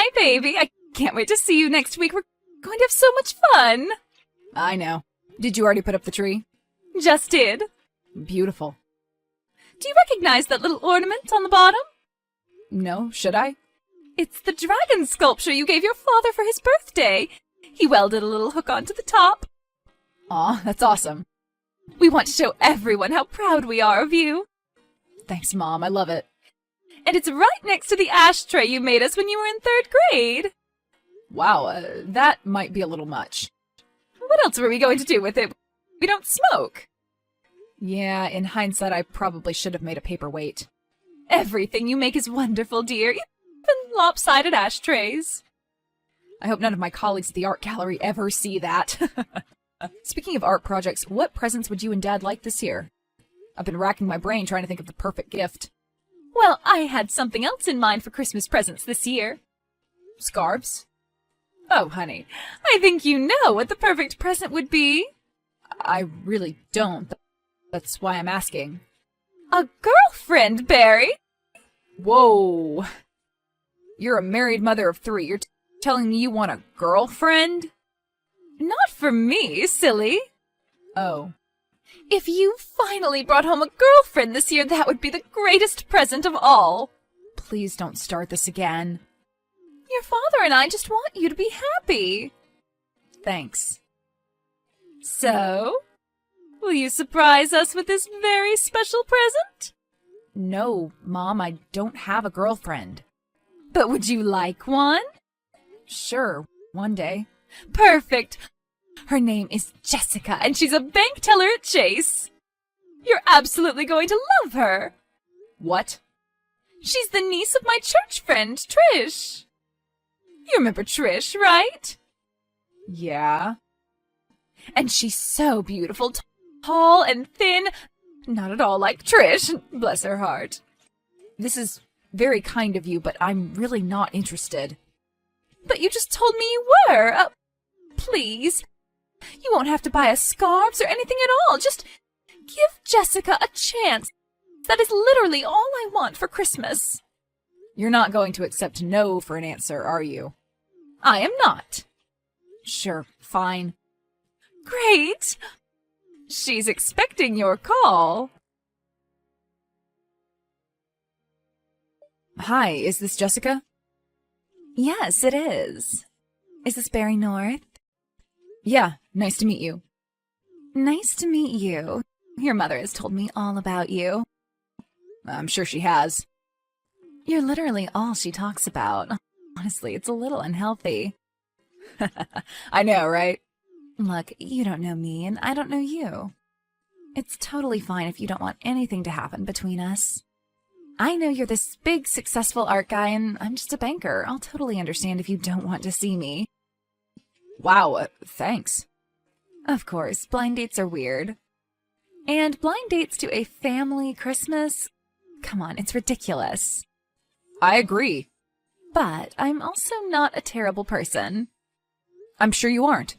Hi, baby. I can't wait to see you next week. We're going to have so much fun. I know. Did you already put up the tree? Just did. Beautiful. Do you recognize that little ornament on the bottom? No, should I? It's the dragon sculpture you gave your father for his birthday. He welded a little hook onto the top. Aw, that's awesome. We want to show everyone how proud we are of you. Thanks, Mom. I love it. And it's right next to the ashtray you made us when you were in 3rd grade. Wow, that might be a little much. What else were we going to do with it? We don't smoke. Yeah, in hindsight, I probably should have made a paperweight. Everything you make is wonderful, dear. Even lopsided ashtrays. I hope none of my colleagues at the art gallery ever see that. Speaking of art projects, what presents would you and Dad like this year? I've been racking my brain trying to think of the perfect gift. Well, I had something else in mind for Christmas presents this year. Scarves? Oh, honey. I think you know what the perfect present would be. I really don't. That's why I'm asking. A girlfriend, Barry. Whoa. You're a married mother of 3. You're telling me you want a girlfriend? Not for me, silly. Oh. If you finally brought home a girlfriend this year, that would be the greatest present of all. Please don't start this again. Your father and I just want you to be happy. Thanks. So, will you surprise us with this very special present? No, Mom, I don't have a girlfriend. But would you like one? Sure, one day. Perfect. Her name is Jessica, and she's a bank teller at Chase. You're absolutely going to love her. What? She's the niece of my church friend, Trish. You remember Trish, right? Yeah. And she's so beautiful, tall and thin. Not at all like Trish, bless her heart. This is very kind of you, but I'm really not interested. But you just told me you were. Please. You won't have to buy us scarves or anything at all. Just give Jessica a chance. That is literally all I want for Christmas. You're not going to accept no for an answer, are you? I am not. Sure, fine. Great. She's expecting your call. Hi, is this Jessica? Yes, it is. Is this Barry North? Yeah, nice to meet you. Nice to meet you. Your mother has told me all about you. I'm sure she has. You're literally all she talks about. Honestly, it's a little unhealthy. I know, right? Look, you don't know me, and I don't know you. It's totally fine if you don't want anything to happen between us. I know you're this big, successful art guy, and I'm just a banker. I'll totally understand if you don't want to see me. Wow, thanks. Of course, blind dates are weird. And blind dates to a family Christmas? Come on, it's ridiculous. I agree. But I'm also not a terrible person. I'm sure you aren't.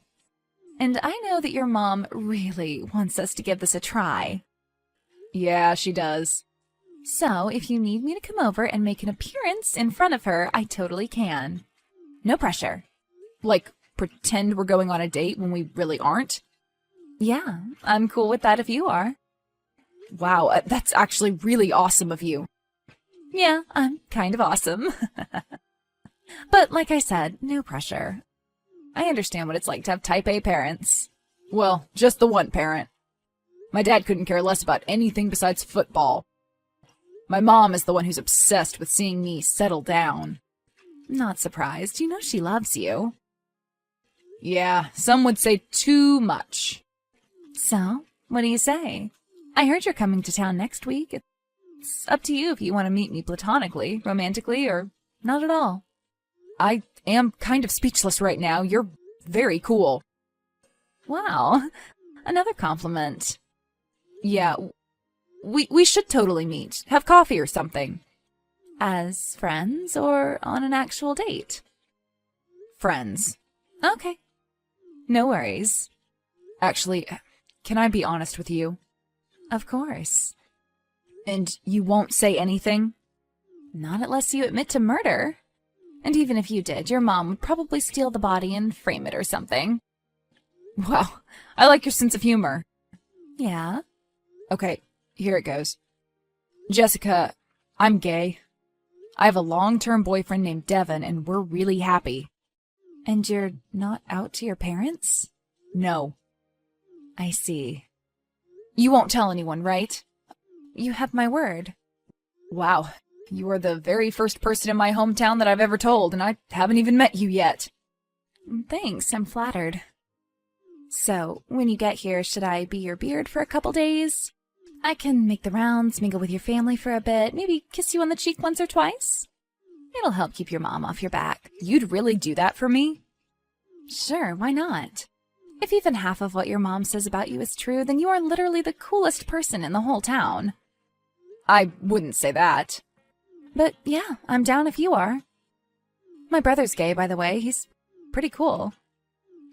And I know that your mom really wants us to give this a try. Yeah, she does. So, if you need me to come over and make an appearance in front of her, I totally can. No pressure. Like, pretend we're going on a date when we really aren't? Yeah, I'm cool with that if you are. Wow, that's actually really awesome of you. Yeah, I'm kind of awesome. But like I said, no pressure. I understand what it's like to have type A parents. Well, just the one parent. My dad couldn't care less about anything besides football. My mom is the one who's obsessed with seeing me settle down. Not surprised. You know she loves you. Yeah, some would say too much. So, what do you say? I heard you're coming to town next week. It's up to you if you want to meet me platonically, romantically, or not at all. I am kind of speechless right now. You're very cool. Wow, another compliment. Yeah, we should totally meet. Have coffee or something. As friends or on an actual date? Friends. Okay. No worries. Actually, can I be honest with you? Of course. And you won't say anything? Not unless you admit to murder. And even if you did, your mom would probably steal the body and frame it or something. Wow, I like your sense of humor. Yeah? Okay, here it goes. Jessica, I'm gay. I have a long-term boyfriend named Devin, and we're really happy. And you're not out to your parents? No. I see. You won't tell anyone, right? You have my word. Wow, you are the very first person in my hometown that I've ever told, and I haven't even met you yet. Thanks, I'm flattered. So, when you get here, should I be your beard for a couple days? I can make the rounds, mingle with your family for a bit, maybe kiss you on the cheek once or twice. It'll help keep your mom off your back. You'd really do that for me? Sure, why not? If even half of what your mom says about you is true, then you are literally the coolest person in the whole town. I wouldn't say that. But yeah, I'm down if you are. My brother's gay, by the way. He's pretty cool.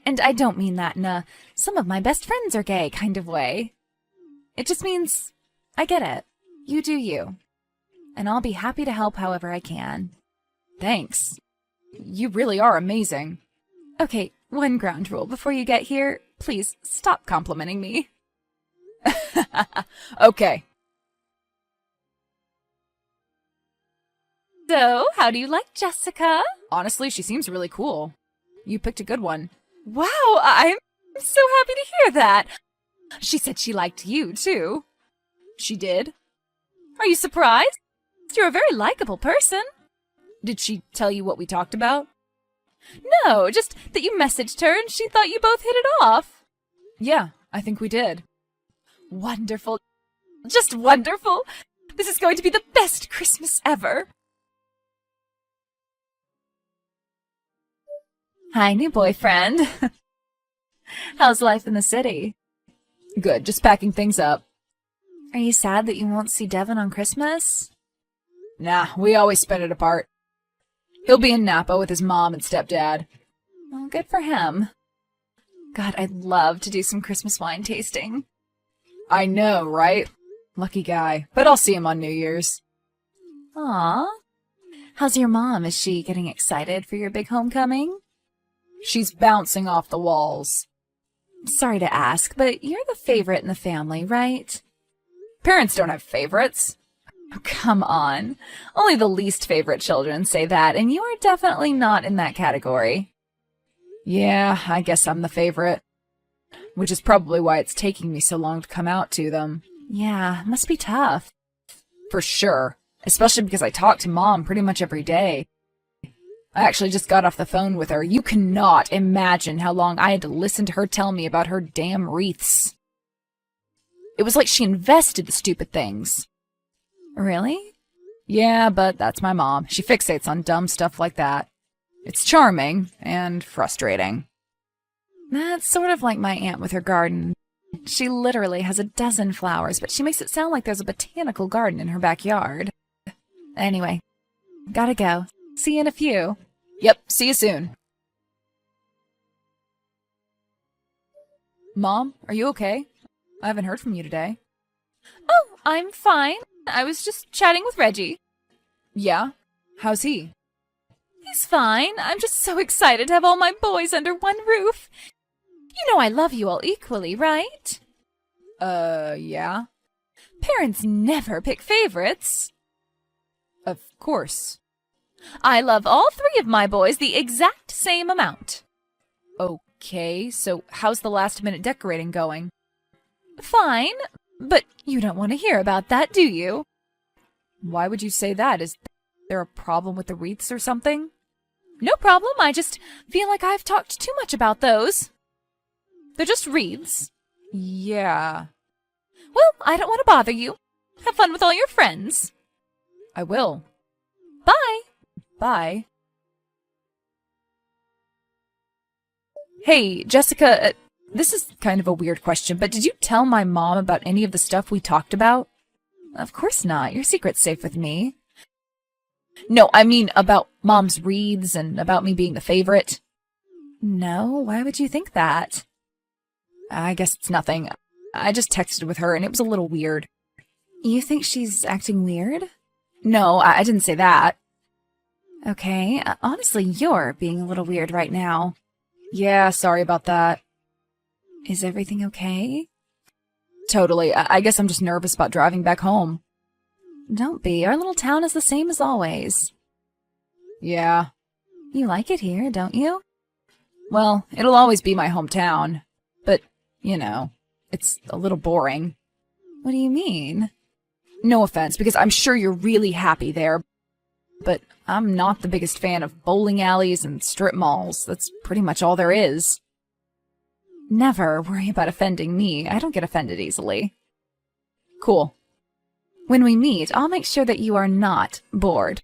And I don't mean that in a some of my best friends are gay kind of way. It just means I get it. You do you. And I'll be happy to help however I can. Thanks. You really are amazing. Okay, one ground rule before you get here. Please stop complimenting me. Okay. So, how do you like Jessica? Honestly, she seems really cool. You picked a good one. Wow, I'm so happy to hear that. She said she liked you, too. She did? Are you surprised? You're a very likable person. Did she tell you what we talked about? No, just that you messaged her and she thought you both hit it off. Yeah, I think we did. Wonderful. Just wonderful. This is going to be the best Christmas ever. Hi, new boyfriend. How's life in the city? Good, just packing things up. Are you sad that you won't see Devin on Christmas? Nah, we always spend it apart. He'll be in Napa with his mom and stepdad. Well, good for him. God, I'd love to do some Christmas wine tasting. I know, right? Lucky guy. But I'll see him on New Year's. Aw. How's your mom? Is she getting excited for your big homecoming? She's bouncing off the walls. Sorry to ask, but you're the favorite in the family, right? Parents don't have favorites. Oh, come on. Only the least favorite children say that, and you are definitely not in that category. Yeah, I guess I'm the favorite. Which is probably why it's taking me so long to come out to them. Yeah, must be tough. For sure. Especially because I talk to Mom pretty much every day. I actually just got off the phone with her. You cannot imagine how long I had to listen to her tell me about her damn wreaths. It was like she invested the stupid things. Really? Yeah, but that's my mom. She fixates on dumb stuff like that. It's charming and frustrating. That's sort of like my aunt with her garden. She literally has a dozen flowers, but she makes it sound like there's a botanical garden in her backyard. Anyway, gotta go. See you in a few. Yep, see you soon. Mom, are you okay? I haven't heard from you today. Oh, I'm fine. I was just chatting with Reggie. Yeah? How's he? He's fine. I'm just so excited to have all my boys under one roof. You know I love you all equally, right? Yeah? Parents never pick favorites. Of course. I love all three of my boys the exact same amount. Okay, so how's the last-minute decorating going? Fine, but you don't want to hear about that, do you? Why would you say that? Is there a problem with the wreaths or something? No problem, I just feel like I've talked too much about those. They're just wreaths. Yeah. Well, I don't want to bother you. Have fun with all your friends. I will. Bye. Bye. Hey, Jessica, this is kind of a weird question, but did you tell my mom about any of the stuff we talked about? Of course not. Your secret's safe with me. No, I mean about Mom's wreaths and about me being the favorite. No, why would you think that? I guess it's nothing. I just texted with her and it was a little weird. You think she's acting weird? No, I didn't say that. Okay, honestly, you're being a little weird right now. Yeah, sorry about that. Is everything okay? Totally. I guess I'm just nervous about driving back home. Don't be. Our little town is the same as always. Yeah. You like it here, don't you? Well, it'll always be my hometown. But, it's a little boring. What do you mean? No offense, because I'm sure you're really happy there. But I'm not the biggest fan of bowling alleys and strip malls. That's pretty much all there is. Never worry about offending me. I don't get offended easily. Cool. When we meet, I'll make sure that you are not bored.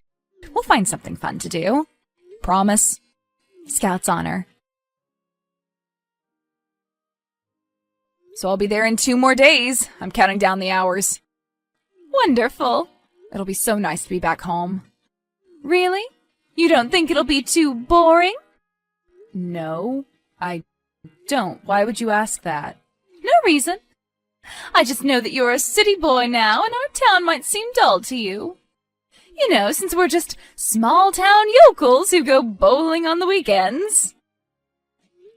We'll find something fun to do. Promise? Scout's honor. So I'll be there in 2 more days. I'm counting down the hours. Wonderful. It'll be so nice to be back home. Really? You don't think it'll be too boring? No, I don't. Why would you ask that? No reason. I just know that you're a city boy now, and our town might seem dull to you. You know, since we're just small-town yokels who go bowling on the weekends.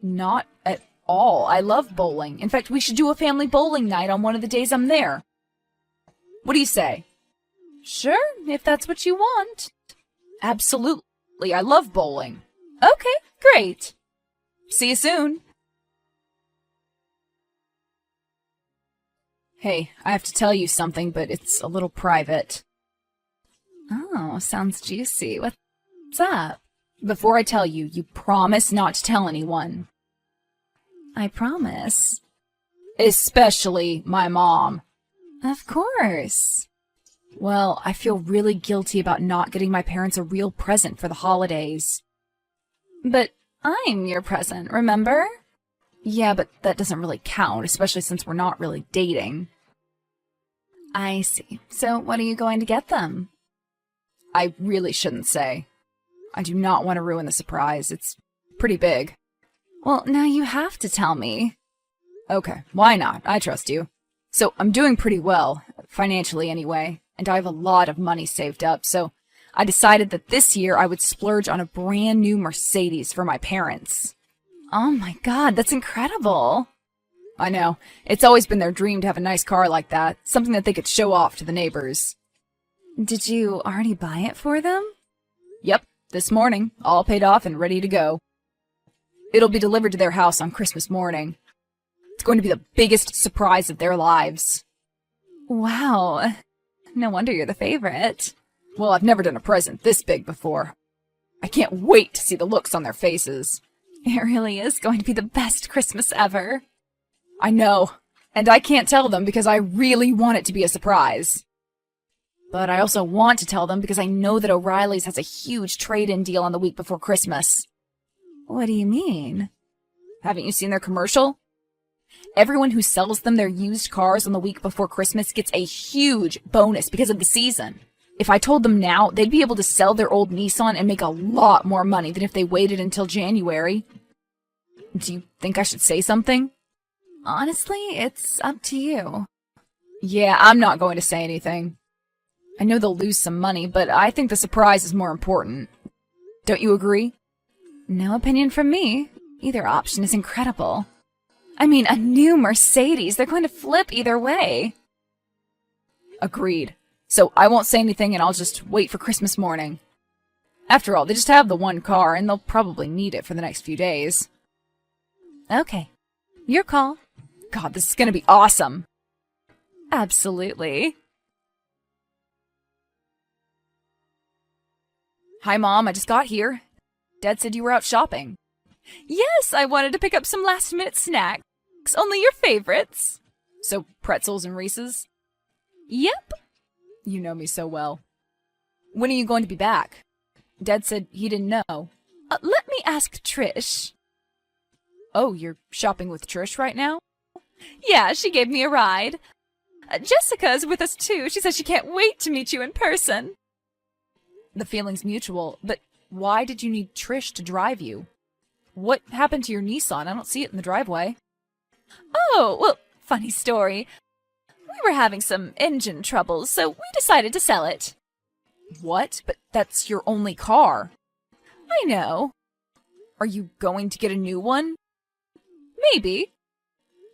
Not at all. I love bowling. In fact, we should do a family bowling night on one of the days I'm there. What do you say? Sure, if that's what you want. Absolutely. I love bowling. Okay, great. See you soon. Hey, I have to tell you something, but it's a little private. Oh, sounds juicy. What's up? Before I tell you, you promise not to tell anyone. I promise. Especially my mom. Of course. Well, I feel really guilty about not getting my parents a real present for the holidays. But I'm your present, remember? Yeah, but that doesn't really count, especially since we're not really dating. I see. So what are you going to get them? I really shouldn't say. I do not want to ruin the surprise. It's pretty big. Well, now you have to tell me. Okay, why not? I trust you. So I'm doing pretty well, financially anyway, and I have a lot of money saved up, so I decided that this year I would splurge on a brand new Mercedes for my parents. Oh my god, that's incredible. I know. It's always been their dream to have a nice car like that, something that they could show off to the neighbors. Did you already buy it for them? Yep, this morning, all paid off and ready to go. It'll be delivered to their house on Christmas morning. It's going to be the biggest surprise of their lives. Wow. No wonder you're the favorite. Well, I've never done a present this big before. I can't wait to see the looks on their faces. It really is going to be the best Christmas ever. I know, and I can't tell them because I really want it to be a surprise. But I also want to tell them because I know that O'Reilly's has a huge trade-in deal on the week before Christmas. What do you mean? Haven't you seen their commercial? Everyone who sells them their used cars on the week before Christmas gets a huge bonus because of the season. If I told them now, they'd be able to sell their old Nissan and make a lot more money than if they waited until January. Do you think I should say something? Honestly, it's up to you. Yeah, I'm not going to say anything. I know they'll lose some money, but I think the surprise is more important. Don't you agree? No opinion from me. Either option is incredible. I mean, a new Mercedes. They're going to flip either way. Agreed. So I won't say anything and I'll just wait for Christmas morning. After all, they just have the one car and they'll probably need it for the next few days. Okay. Your call. God, this is gonna be awesome. Absolutely. Hi, Mom. I just got here. Dad said you were out shopping. Yes, I wanted to pick up some last-minute snacks. Only your favorites. So, pretzels and Reese's? Yep. You know me so well. When are you going to be back? Dad said he didn't know. Let me ask Trish. Oh, you're shopping with Trish right now? Yeah, she gave me a ride. Jessica's with us too. She says she can't wait to meet you in person. The feeling's mutual, but why did you need Trish to drive you? What happened to your Nissan? I don't see it in the driveway. Oh, well, funny story. We were having some engine troubles, so we decided to sell it. What? But that's your only car. I know. Are you going to get a new one? Maybe.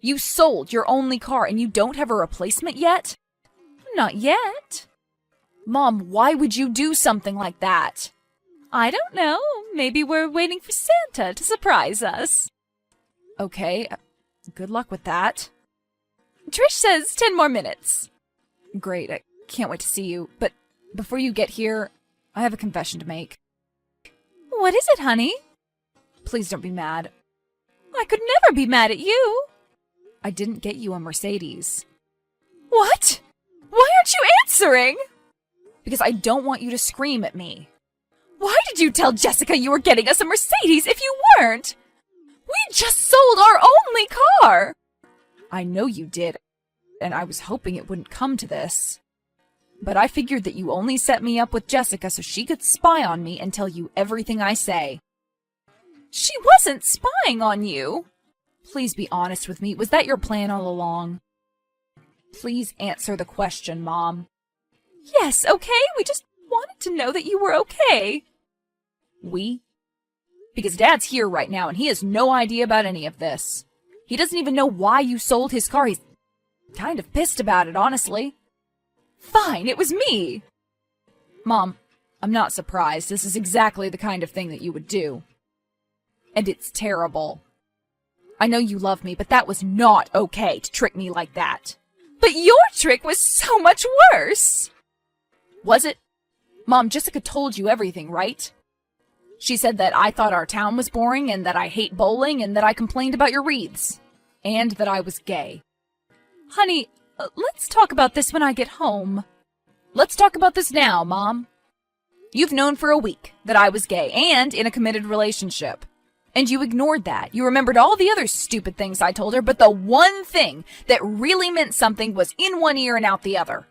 You sold your only car and you don't have a replacement yet? Not yet. Mom, why would you do something like that? I don't know. Maybe we're waiting for Santa to surprise us. Okay, good luck with that. Trish says 10 more minutes. Great, I can't wait to see you. But before you get here, I have a confession to make. What is it, honey? Please don't be mad. I could never be mad at you. I didn't get you a Mercedes. What? Why aren't you answering? Because I don't want you to scream at me. Why did you tell Jessica you were getting us a Mercedes if you weren't? We just sold our only car. I know you did, and I was hoping it wouldn't come to this. But I figured that you only set me up with Jessica so she could spy on me and tell you everything I say. She wasn't spying on you. Please be honest with me. Was that your plan all along? Please answer the question, Mom. Yes, okay? We just wanted to know that you were okay. We? Because Dad's here right now and he has no idea about any of this. He doesn't even know why you sold his car. He's kind of pissed about it, honestly. Fine, it was me. Mom, I'm not surprised. This is exactly the kind of thing that you would do. And it's terrible. I know you love me, but that was not okay to trick me like that. But your trick was so much worse. Was it? Mom, Jessica told you everything, right? She said that I thought our town was boring and that I hate bowling and that I complained about your wreaths. And that I was gay. Honey, let's talk about this when I get home. Let's talk about this now, Mom. You've known for a week that I was gay and in a committed relationship. And you ignored that. You remembered all the other stupid things I told her, but the one thing that really meant something was in one ear and out the other.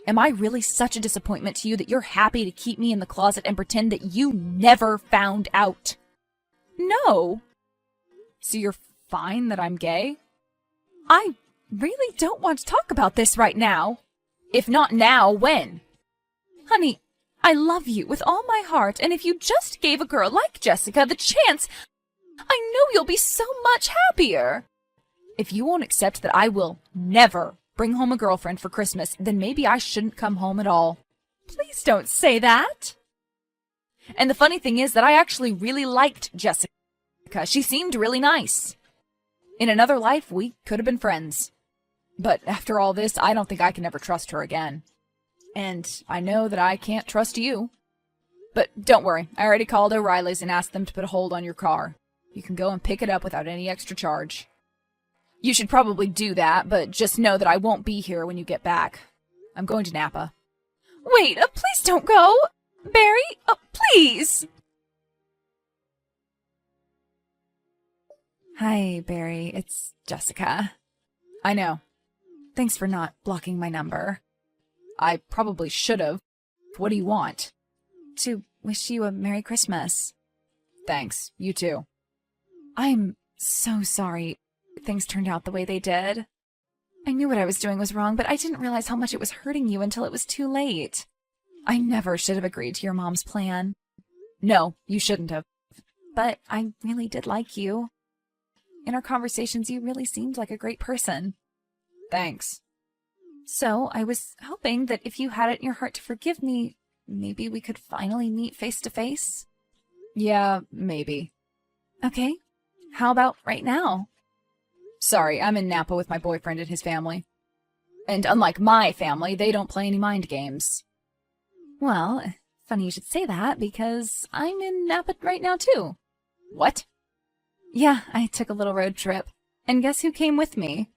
Am I really such a disappointment to you that you're happy to keep me in the closet and pretend that you never found out? No. So you're fine that I'm gay? I really don't want to talk about this right now. If not now, when? Honey, I love you with all my heart, and if you just gave a girl like Jessica the chance, I know you'll be so much happier. If you won't accept that I will never bring home a girlfriend for Christmas, then maybe I shouldn't come home at all. Please don't say that. And the funny thing is that I actually really liked Jessica. She seemed really nice. In another life, we could have been friends. But after all this, I don't think I can ever trust her again. And I know that I can't trust you. But don't worry, I already called O'Reilly's and asked them to put a hold on your car. You can go and pick it up without any extra charge. You should probably do that, but just know that I won't be here when you get back. I'm going to Napa. Wait, please don't go! Barry, please! Hi, Barry. It's Jessica. I know. Thanks for not blocking my number. I probably should have. What do you want? To wish you a Merry Christmas. Thanks. You too. I'm so sorry things turned out the way they did. I knew what I was doing was wrong, but I didn't realize how much it was hurting you until it was too late. I never should have agreed to your mom's plan. No, you shouldn't have. But I really did like you. In our conversations, you really seemed like a great person. Thanks. So, I was hoping that if you had it in your heart to forgive me, maybe we could finally meet face to face? Yeah, maybe. Okay. How about right now? Sorry, I'm in Napa with my boyfriend and his family. And unlike my family, they don't play any mind games. Well, funny you should say that, because I'm in Napa right now, too. What? Yeah, I took a little road trip. And guess who came with me?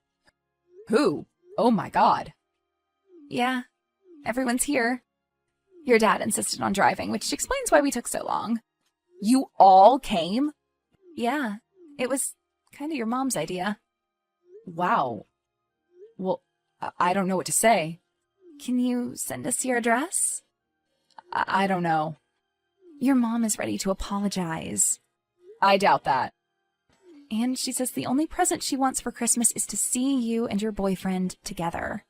Who? Oh my God. Yeah, everyone's here. Your dad insisted on driving, which explains why we took so long. You all came? Yeah, it was kind of your mom's idea. Wow. Well, I don't know what to say. Can you send us your address? I don't know. Your mom is ready to apologize. I doubt that. And she says the only present she wants for Christmas is to see you and your boyfriend together.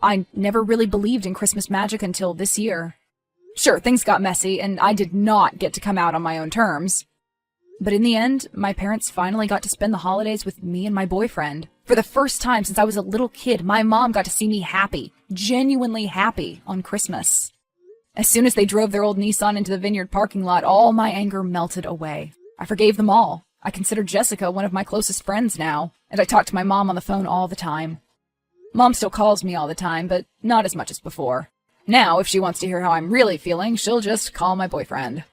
I never really believed in Christmas magic until this year. Sure, things got messy, and I did not get to come out on my own terms. But in the end, my parents finally got to spend the holidays with me and my boyfriend. For the first time since I was a little kid, my mom got to see me happy, genuinely happy, on Christmas. As soon as they drove their old Nissan into the Vineyard parking lot, all my anger melted away. I forgave them all. I consider Jessica one of my closest friends now, and I talk to my mom on the phone all the time. Mom still calls me all the time, but not as much as before. Now, if she wants to hear how I'm really feeling, she'll just call my boyfriend.